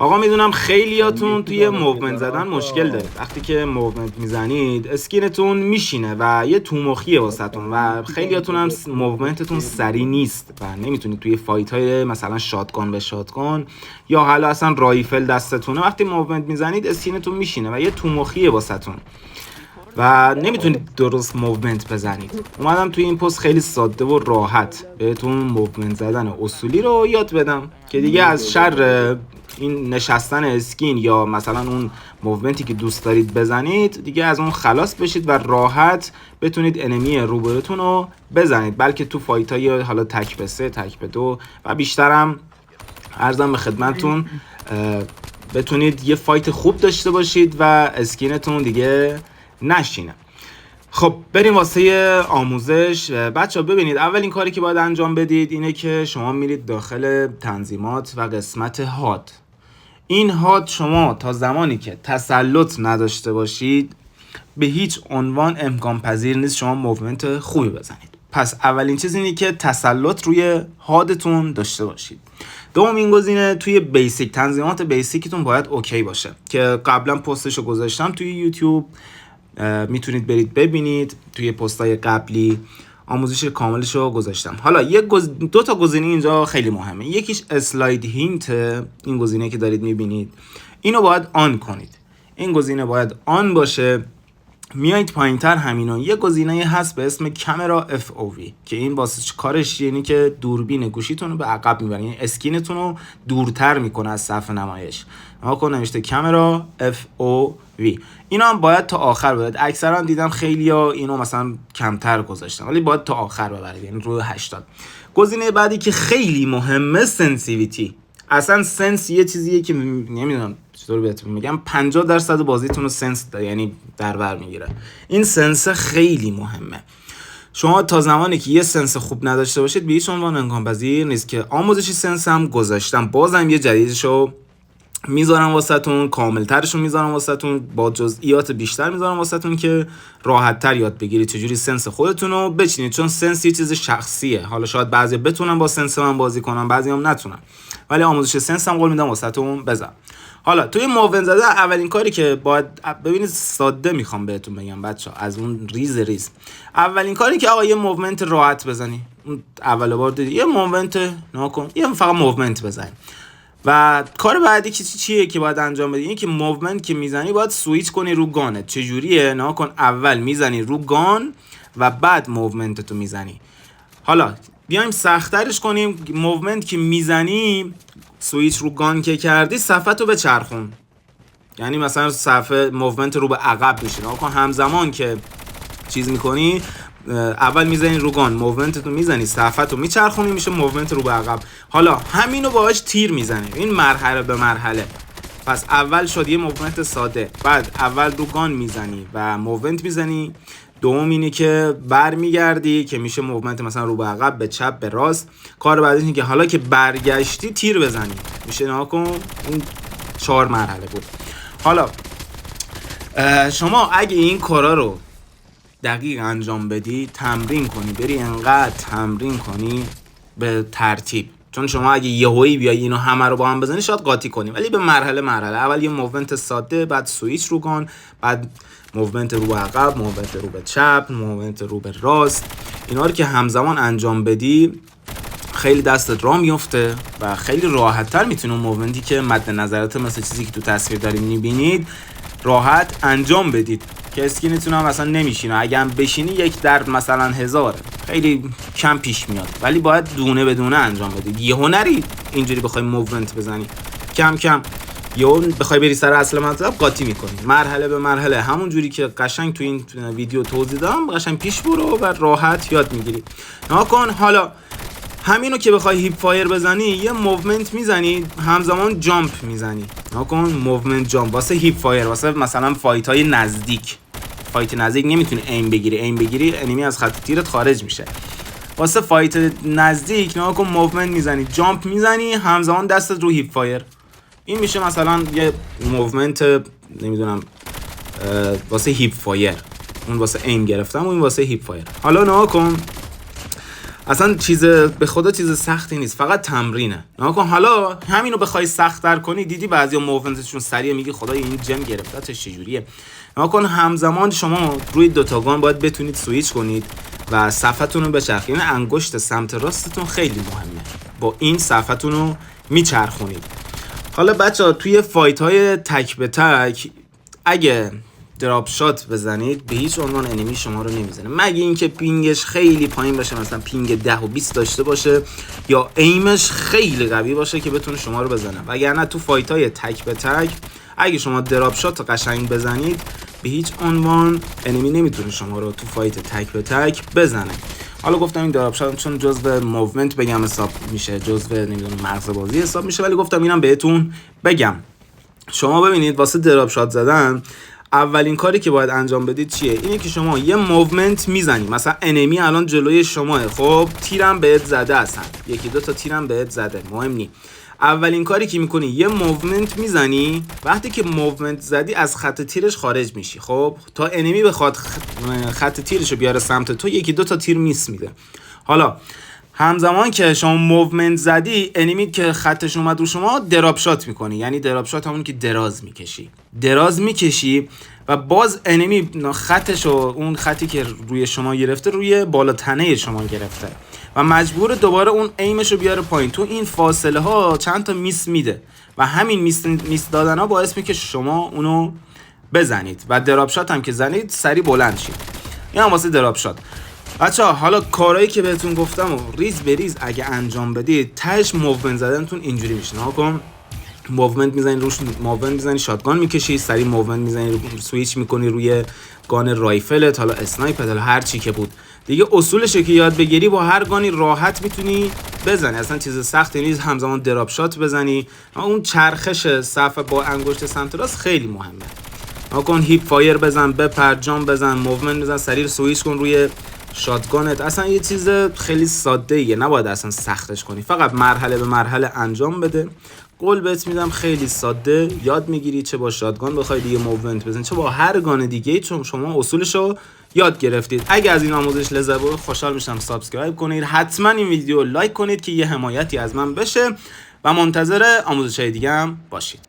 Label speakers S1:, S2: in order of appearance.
S1: آقا میدونم خیلیاتون توی موومنت زدن مشکل دارید. وقتی که موومنت میزنید اسکینتون میشینه و یه تومخیه واسهتون و خیلیاتون هم موومنتتون سری نیست و نمیتونید توی فایت های مثلا شاتگان به شاتگان یا حالا اصلا رایفل دستتونه وقتی موومنت میزنید اسکینتون میشینه و یه تومخیه واسهتون و نمیتونید درست موومنت بزنید. اومدم توی این پست خیلی ساده و راحت بهتون موومنت زدن اصولی رو یاد بدم که دیگه از شر این نشستن اسکین یا مثلا اون موومنتی که دوست دارید بزنید دیگه از اون خلاص بشید و راحت بتونید انمی روبروتون رو بزنید، بلکه تو فایت های حالا تک به 3 تک به 2 و بیشترم عرضم به خدمتتون بتونید یه فایت خوب داشته باشید و اسکینتون دیگه نشینه. خب بریم واسه آموزش. بچه ها ببینید، اولین کاری که باید انجام بدید اینه که شما میرید داخل تنظیمات و قسمت هاد. این هاد شما تا زمانی که تسلط نداشته باشید به هیچ عنوان امکان پذیر نیست شما موومنت خوبی بزنید. پس اولین چیز اینه که تسلط روی هادتون داشته باشید. دومین گزینه توی بیسیک، تنظیمات بیسیکتون باید اوکی باشه که قبلا پستشو گذاشتم توی یوتیوب، میتونید برید ببینید. توی پستای قبلی آموزش کاملش رو گذاشتم. حالا دو تا گزینه اینجا خیلی مهمه. یکیش اسلاید هینت، این گزینه که دارید میبینید اینو باید آن کنید. این گزینه باید آن باشه. میایید پایینتر همینو یه گزینه هست به اسم کامرا FOV که این واسه کارش یعنی که دوربین گوشیتون رو به عقب میبره، یعنی اسکینتون رو دورتر میکنه از صفحه نمایش. نگاه نوشته کامرا FOV. اینا هم باید تا آخر ببرید. اکثرا دیدم خیلیا اینو مثلا کمتر گذاشتن ولی باید تا آخر ببرید، یعنی روی 80. گزینه بعدی که خیلی مهمه سنسیویتی. اصلا سنس یه چیزیه که نمیدونم چطور بهتون میگم 50% بازیتون رو سنس داره، یعنی در بر میگیره. این سنس خیلی مهمه. شما تا زمانی که یه سنس خوب نداشته باشید به هیچ عنوان امکان پذیر نیست که آموزشی سنس هم گذاشتم، بازم یه جدیدشو میذارم واسهتون، کاملترشو میذارم واسهتون، با جزئیات بیشتر میذارم واسهتون که راحت تر یاد بگیرید چجوری سنس خودتون رو بچینید، چون سنس یه چیز شخصیه. حالا شاید بعضی بتونن با سنس من بازی کنن، بعضی هم نتونن، ولی آموزش سنس هم قول میدم واسهتون بذارم. حالا توی موومنت زدن اولین کاری که باید ببینید، ساده میخوام بهتون بگم بچه‌ها، از اون ریز اولین کاری که آقا یه موومنت راحت بزنی. اون اول بار دیدی یه موومنت نکن، یه فقط موومنت بزنی. و کار بعدی چیه که باید انجام بدی؟ اینه که موومنت که میزنی باید سویچ کنی رو گانت. چجوریه؟ نکن اول میزنی رو گان و بعد موومنت تو میزنی. حالا بیایم سخت‌ترش کنیم. موومنت که میزنی سویچ رو گان که کردی صفحه تو بچرخون، یعنی مثلا صفحه موومنت رو به عقب میشه. نکن همزمان که چیز میکنی اول میزنی رو گان، موومنت تو میزنی، صفحه تو میچرخونی، میشه موومنت رو به عقب. حالا همینو باهاش تیر میزنی، این مرحله به مرحله. پس اول شد یه موومنت ساده، بعد اول رو گان میزنی و موومنت میزنی. دوم اینه که برمیگردی که میشه موومنت مثلا رو به عقب، به چپ، به راست. کار بعدی اینه که حالا که برگشتی تیر بزنی، میشه ناکن. این 4 مرحله بود. حالا شما اگه این کارا رو دقیق انجام بدی، تمرین کنی، بری انقدر تمرین کنی به ترتیب، چون شما اگه یهویی بیای اینو همه رو با هم بزنی شاید قاطی کنی، ولی به مرحله اول یه موومنت ساده، بعد سویچ رو گان، بعد موومنت رو به عقب، موومنت رو به چپ، موومنت رو به راست. اینا رو که همزمان انجام بدی خیلی دستت راه میفته و خیلی راحت‌تر میتونی اون موومنتی که مد نظرت مثل چیزی که تو تصویر داریم میبینید راحت انجام بدید که اسکینتون هم مثلا نمیشینه. اگه هم بشینی 1 در مثلا 1000 خیلی کم پیش میاد، ولی باید دونه به دونه انجام بدید. یه هنری اینجوری بخوای موومنت بزنی کم کم یا بخوای بری سر اصل مطلب قاطی میکنی. مرحله به مرحله همون جوری که قشنگ تو این ویدیو توضیح دادم قشنگ پیش برو و راحت یاد میگیری. نکن حالا همینو که بخوای هیپ فایر بزنی یه موومنت میزنی همزمان جامپ میزنی. نکن موومنت جامپ واسه هیپ فایر، واسه مثلا فایت های نزدیک. فایت نزدیک نمیتونی ایم بگیری انیمی از خط تیرت خارج میشه. واسه فایت نزدیک نکن موومنت میزنی، جامپ میزنی، همزمان دستت رو هیپ فایر. این میشه مثلا یه موومنت نمیدونم واسه هیپ فایر. اون واسه ایم گرفتم و این واسه هیپ فایر. حالا نکن اصلا به خدا چیز سختی نیست، فقط تمرینه. نکن حالا همینو بخوای سخت‌تر کنی، دیدی بعضیا موومنتشون سریع، میگی خدای این جم گرفتتش چجوریه. نکن همزمان شما روی دوتا گان باید بتونید سویچ کنید و صفحتون رو بچرخونید. یعنی انگشت سمت راستتون خیلی مهمه، با این صفحتون رو میچرخونید. حالا بچه‌ها توی فایت های تک به تک اگه دراپ شات بزنید به هیچ عنوان انمی شما رو نمیزنه، مگه اینکه پینگش خیلی پایین باشه، مثلا پینگ 10 و 20 داشته باشه یا ایمش خیلی قوی باشه که بتونه شما رو بزنه. وگرنه تو فایت های تک به تک اگه شما دراپ شات قشنگ بزنید به هیچ عنوان انمی نمیتونه شما رو تو فایت تک به تک بزنه. حالا گفتم این دراپ شات چون جزء موومنت بگم حساب میشه، جزء نمیدونم مغز بازی حساب میشه، ولی گفتم اینم بهتون بگم. شما ببینید واسه دراپ شات زدن اولین کاری که باید انجام بدید چیه؟ اینه که شما یه موومنت میزنی، مثلا انمی الان جلوی شماه، خب تیرم بهت زده، اصلا یکی دو تا تیرم بهت زده، مهم نی. اولین کاری که میکنی یه موومنت میزنی، وقتی که موومنت زدی از خط تیرش خارج میشی، خب تا انمی بخواد خط تیرشو بیاره سمت تو یکی دو تا تیر میس میده. حالا همزمان که شما موومنت زدی، انمی که خطش اومد رو شما دراپ شات میکنی، یعنی دراپ شات همون که دراز میکشی و باز انمی خطشو، اون خطی که روی شما گرفته روی بالا تنه شما گرفته و مجبور دوباره اون ایمشو بیاره پایین. تو این فاصله ها چند تا میس میده و همین میس دادن ها باعث میشه که شما اونو بزنید و دراپ شات هم که زنید سری بلند شید. این هم واسه دراپ شات. بچه‌ها حالا کارهایی که بهتون گفتم و ریز به ریز اگه انجام بدید تهش موومنت زدنتون اینجوری میشه. ناکن موومنت میزنی روش، موومنت میزنی شاتگان میکشی، سری موومنت میزنی سویچ میکنی روی گان رایفلت، حالا اسنایپر، حالا هر چی که بود دیگه. اصولشه که یاد بگیری با هر گانی راحت میتونی بزنی، اصلا چیز سختی نیست. همزمان دراپ شات بزنی، اون چرخش صفحه با انگشت سمت راست خیلی مهمه. ناکن هیپ فایر بزن، بپر، جام بزن، موومنت بزن، سریع سویچ کن روی شاتگانت. اصلا یه چیز خیلی ساده ایه، نباید اصلا سختش کنی، فقط مرحله به مرحله انجام بده. قول بهت میدم خیلی ساده یاد میگیری، چه با شاتگان بخوای دیگه موومنت بزنی، چه با هر گان دیگه، چون شما اصولشو یاد گرفتید. اگه از این آموزش لذت بردید خوشحال میشم سابسکرایب کنید، حتما این ویدیو لایک کنید که یه حمایتی از من بشه و منتظر آموزش‌های دیگه هم باشید.